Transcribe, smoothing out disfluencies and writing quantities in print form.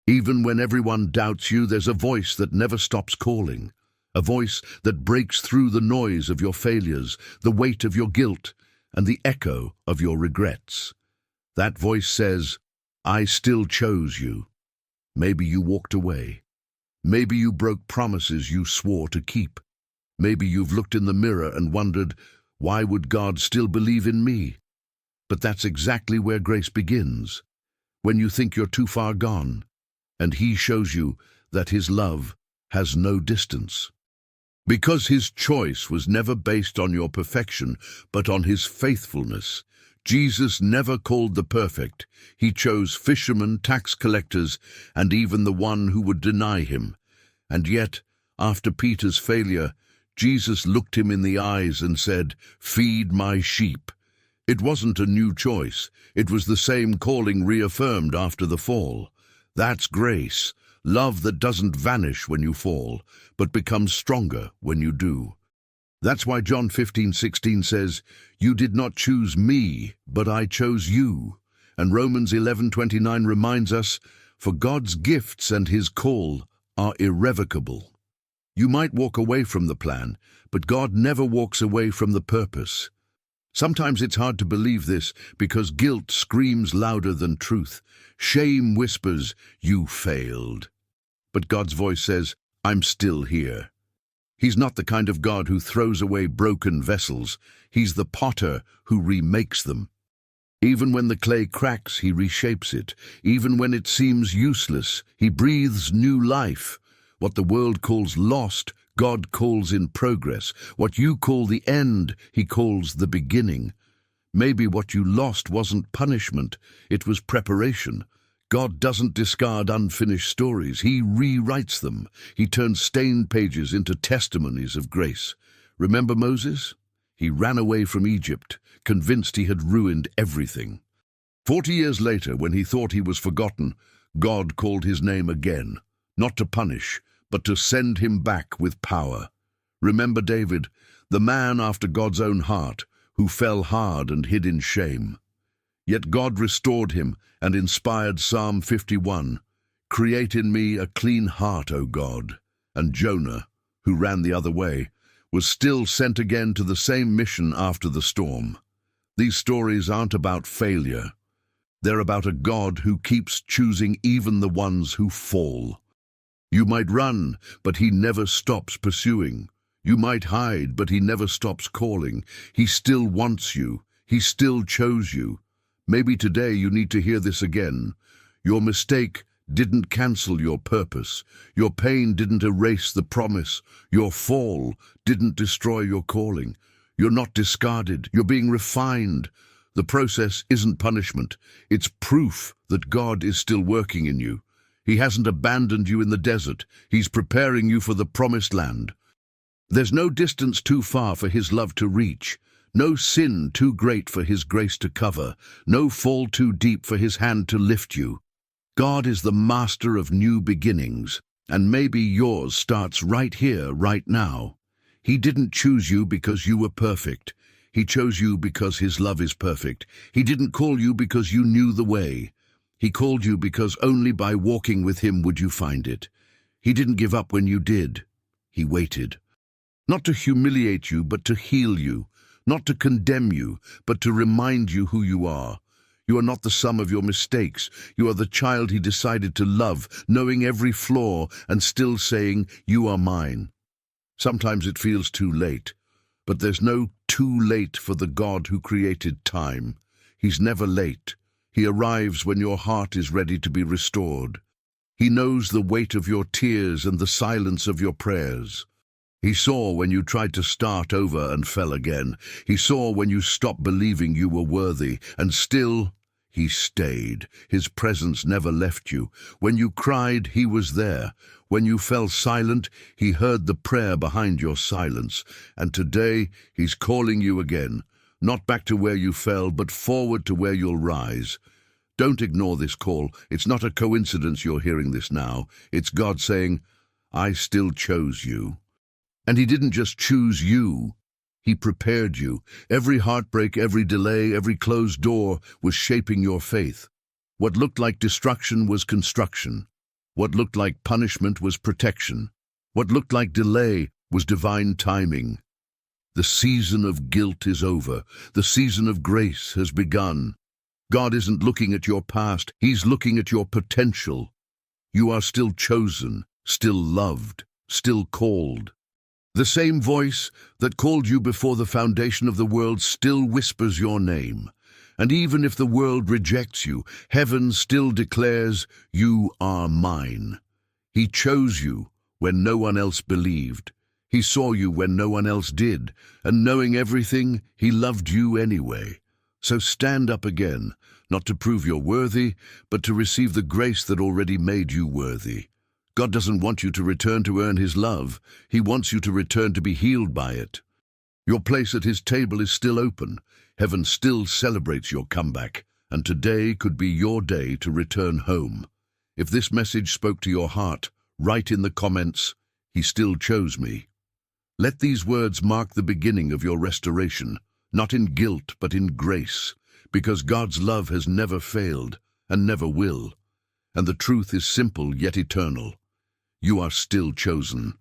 Even when everyone doubts you, there's a voice that never stops calling. A voice that breaks through the noise of your failures, the weight of your guilt, and the echo of your regrets. That voice says, I still chose you. Maybe you walked away. Maybe you broke promises you swore to keep. Maybe you've looked in the mirror and wondered, why would God still believe in me? But that's exactly where grace begins. When you think you're too far gone, and He shows you that His love has no distance. Because His choice was never based on your perfection, but on His faithfulness. Jesus never called the perfect. He chose fishermen, tax collectors, and even the one who would deny Him. And yet, after Peter's failure, Jesus looked him in the eyes and said, "Feed my sheep." It wasn't a new choice. It was the same calling reaffirmed after the fall. That's grace, love that doesn't vanish when you fall, but becomes stronger when you do. That's why John 15:16 says, "You did not choose me, but I chose you." And Romans 11:29 reminds us, "For God's gifts and His call are irrevocable." You might walk away from the plan, but God never walks away from the purpose. Sometimes it's hard to believe this because guilt screams louder than truth. Shame whispers, "You failed." But God's voice says, "I'm still here." He's not the kind of God who throws away broken vessels. He's the potter who remakes them. Even when the clay cracks, He reshapes it. Even when it seems useless, He breathes new life. What the world calls lost, God calls in progress. What you call the end, He calls the beginning. Maybe what you lost wasn't punishment, it was preparation. God doesn't discard unfinished stories. He rewrites them. He turns stained pages into testimonies of grace. Remember Moses? He ran away from Egypt, convinced he had ruined everything. 40 years later, when he thought he was forgotten, God called his name again, not to punish, but to send him back with power. Remember David, the man after God's own heart, who fell hard and hid in shame. Yet God restored him and inspired Psalm 51, "Create in me a clean heart, O God." And Jonah, who ran the other way, was still sent again to the same mission after the storm. These stories aren't about failure. They're about a God who keeps choosing even the ones who fall. You might run, but He never stops pursuing. You might hide, but He never stops calling. He still wants you. He still chose you. Maybe today you need to hear this again. Your mistake didn't cancel your purpose. Your pain didn't erase the promise. Your fall didn't destroy your calling. You're not discarded. You're being refined. The process isn't punishment. It's proof that God is still working in you. He hasn't abandoned you in the desert. He's preparing you for the promised land. There's no distance too far for His love to reach, no sin too great for His grace to cover, no fall too deep for His hand to lift you. God is the master of new beginnings, and maybe yours starts right here, right now. He didn't choose you because you were perfect. He chose you because His love is perfect. He didn't call you because you knew the way. He called you because only by walking with Him would you find it. He didn't give up when you did. He waited. Not to humiliate you, but to heal you. Not to condemn you, but to remind you who you are. You are not the sum of your mistakes. You are the child He decided to love, knowing every flaw and still saying, "You are mine." Sometimes it feels too late, but there's no too late for the God who created time. He's never late. He arrives when your heart is ready to be restored. He knows the weight of your tears and the silence of your prayers. He saw when you tried to start over and fell again. He saw when you stopped believing you were worthy, and still He stayed. His presence never left you. When you cried, He was there. When you fell silent, He heard the prayer behind your silence. And today, He's calling you again. Not back to where you fell, but forward to where you'll rise. Don't ignore this call. It's not a coincidence you're hearing this now. It's God saying, "I still chose you." And He didn't just choose you. He prepared you. Every heartbreak, every delay, every closed door was shaping your faith. What looked like destruction was construction. What looked like punishment was protection. What looked like delay was divine timing. The season of guilt is over. The season of grace has begun. God isn't looking at your past. He's looking at your potential. You are still chosen, still loved, still called. The same voice that called you before the foundation of the world still whispers your name. And even if the world rejects you, heaven still declares, "You are mine." He chose you when no one else believed. He saw you when no one else did, and knowing everything, he loved you anyway. So stand up again, not to prove you're worthy, but to receive the grace that already made you worthy. God doesn't want you to return to earn his love. He wants you to return to be healed by it. Your place at his table is still open. Heaven still celebrates your comeback, and today could be your day to return home. If this message spoke to your heart, write in the comments, "He still chose me." Let these words mark the beginning of your restoration, not in guilt but in grace, because God's love has never failed and never will. And the truth is simple yet eternal. You are still chosen.